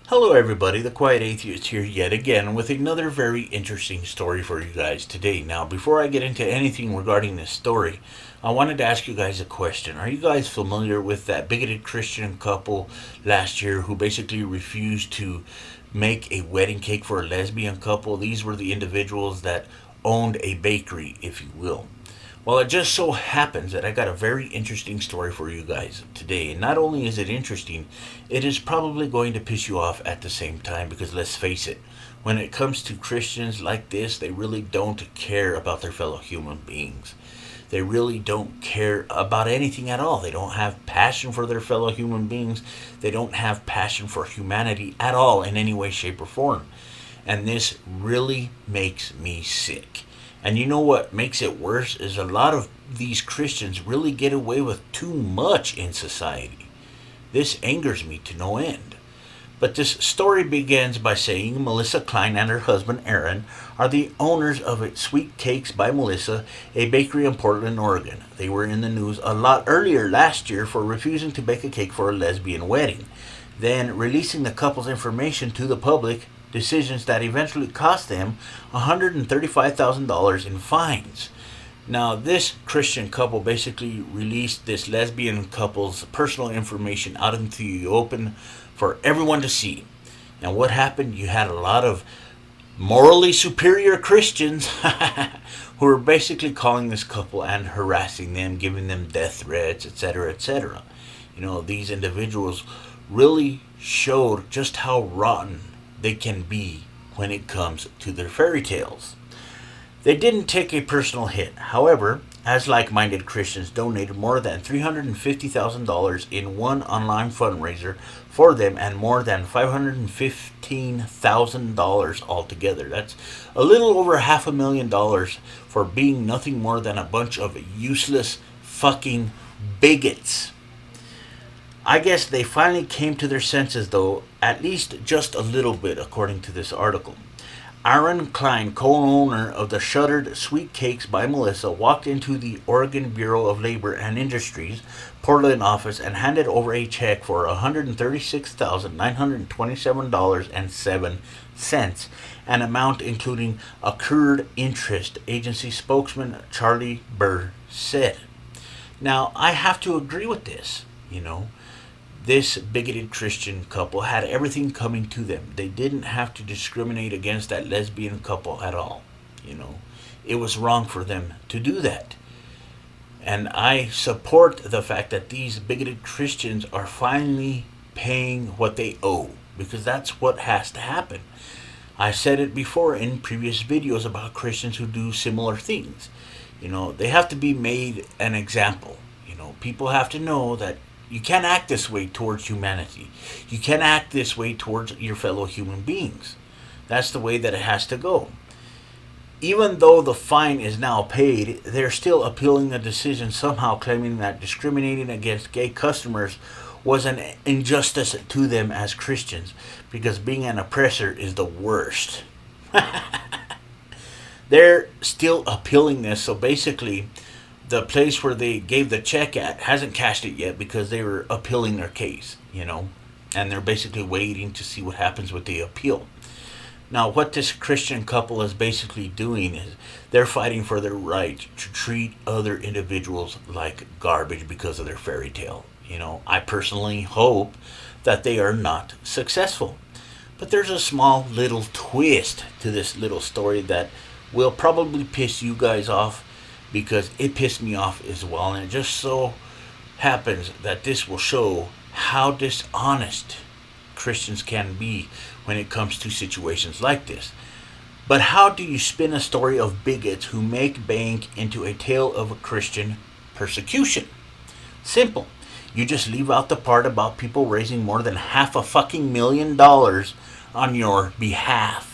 Hello, everybody. The Quiet Atheist here yet again with another very interesting story for you guys today. Now, before I get into anything regarding this story, I wanted to ask you guys a question. Are you guys familiar with that bigoted Christian couple last year who basically refused to make a wedding cake for a lesbian couple? These were the individuals that owned a bakery, if you will. Well, it just so happens that I got a very interesting story for you guys today. And not only is it interesting, it is probably going to piss you off at the same time because let's face it, when it comes to Christians like this, they really don't care about their fellow human beings. They really don't care about anything at all. They don't have passion for their fellow human beings. They don't have passion for humanity at all in any way, shape, or form. And this really makes me sick. And you know what makes it worse is a lot of these Christians really get away with too much in society. This angers me to no end. But this story begins by saying Melissa Klein and her husband Aaron are the owners of Sweet Cakes by Melissa, a bakery in Portland, Oregon. They were in the news a lot earlier last year for refusing to bake a cake for a lesbian wedding, then releasing the couple's information to the public, decisions that eventually cost them $135,000 in fines. Now, this Christian couple basically released this lesbian couple's personal information out into the open for everyone to see. And what happened? You had a lot of morally superior Christians who were basically calling this couple and harassing them, giving them death threats, etc., etc. These individuals really showed just how rotten they can be when it comes to their fairy tales. They didn't take a personal hit. However, as like minded Christians donated more than $350,000 in one online fundraiser for them and more than $515,000 altogether. That's a little over $500,000 for being nothing more than a bunch of useless fucking bigots. I guess they finally came to their senses, though, at least just a little bit, according to this article. Aaron Klein, co-owner of the shuttered Sweet Cakes by Melissa, walked into the Oregon Bureau of Labor and Industries Portland office and handed over a check for $136,927.07, an amount including accrued interest, agency spokesman Charlie Burr said. Now, I have to agree with this. This bigoted Christian couple had everything coming to them. They didn't have to discriminate against that lesbian couple at all. You know, it was wrong for them to do that. And I support the fact that these bigoted Christians are finally paying what they owe because that's what has to happen. I said it before in previous videos about Christians who do similar things. They have to be made an example. People have to know that you can't act this way towards humanity. You can't act this way towards your fellow human beings. That's the way that it has to go. Even though the fine is now paid, they're still appealing the decision, somehow claiming that discriminating against gay customers was an injustice to them as Christians, because being an oppressor is the worst. They're still appealing this, so basically, the place where they gave the check at hasn't cashed it yet because they were appealing their case, and they're basically waiting to see what happens with the appeal. Now, what this Christian couple is basically doing is they're fighting for their right to treat other individuals like garbage because of their fairy tale. I personally hope that they are not successful. But there's a small little twist to this little story that will probably piss you guys off because it pissed me off as well. And it just so happens that this will show how dishonest Christians can be when it comes to situations like this. But how do you spin a story of bigots who make bank into a tale of Christian persecution? Simple. You just leave out the part about people raising more than $500,000 on your behalf.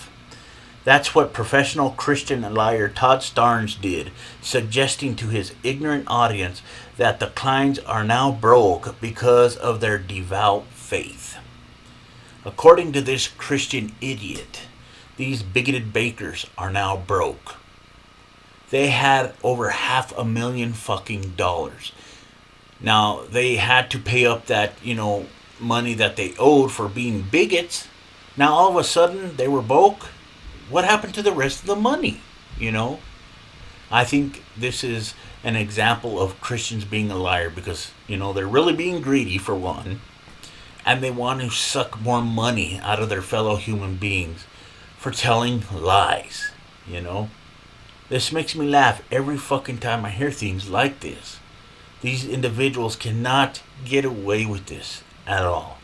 That's what professional Christian liar Todd Starnes did, suggesting to his ignorant audience that the Kleins are now broke because of their devout faith. According to this Christian idiot, these bigoted bakers are now broke. They had over $500,000 fucking dollars. Now, they had to pay up that, money that they owed for being bigots, Now all of a sudden they were broke. What happened to the rest of the money? You know? I think this is an example of Christians being a liar because, they're really being greedy for one, and they want to suck more money out of their fellow human beings for telling lies, This makes me laugh every fucking time I hear things like this. These individuals cannot get away with this at all.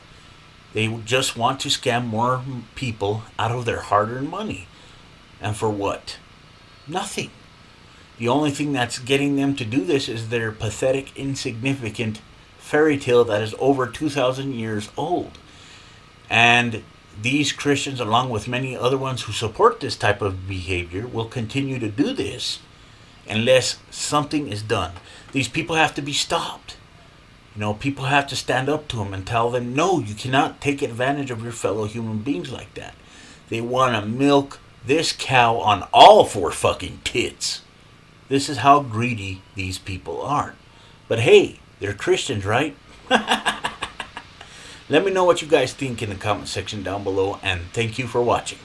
They just want to scam more people out of their hard-earned money. And for what? Nothing. The only thing that's getting them to do this is their pathetic, insignificant fairy tale that is over 2,000 years old. And these Christians, along with many other ones who support this type of behavior, will continue to do this unless something is done. These people have to be stopped. People have to stand up to them and tell them, no, you cannot take advantage of your fellow human beings like that. They want to milk this cow on all four fucking tits. This is how greedy these people are. But hey, they're Christians, right? Let me know what you guys think in the comment section down below, and thank you for watching.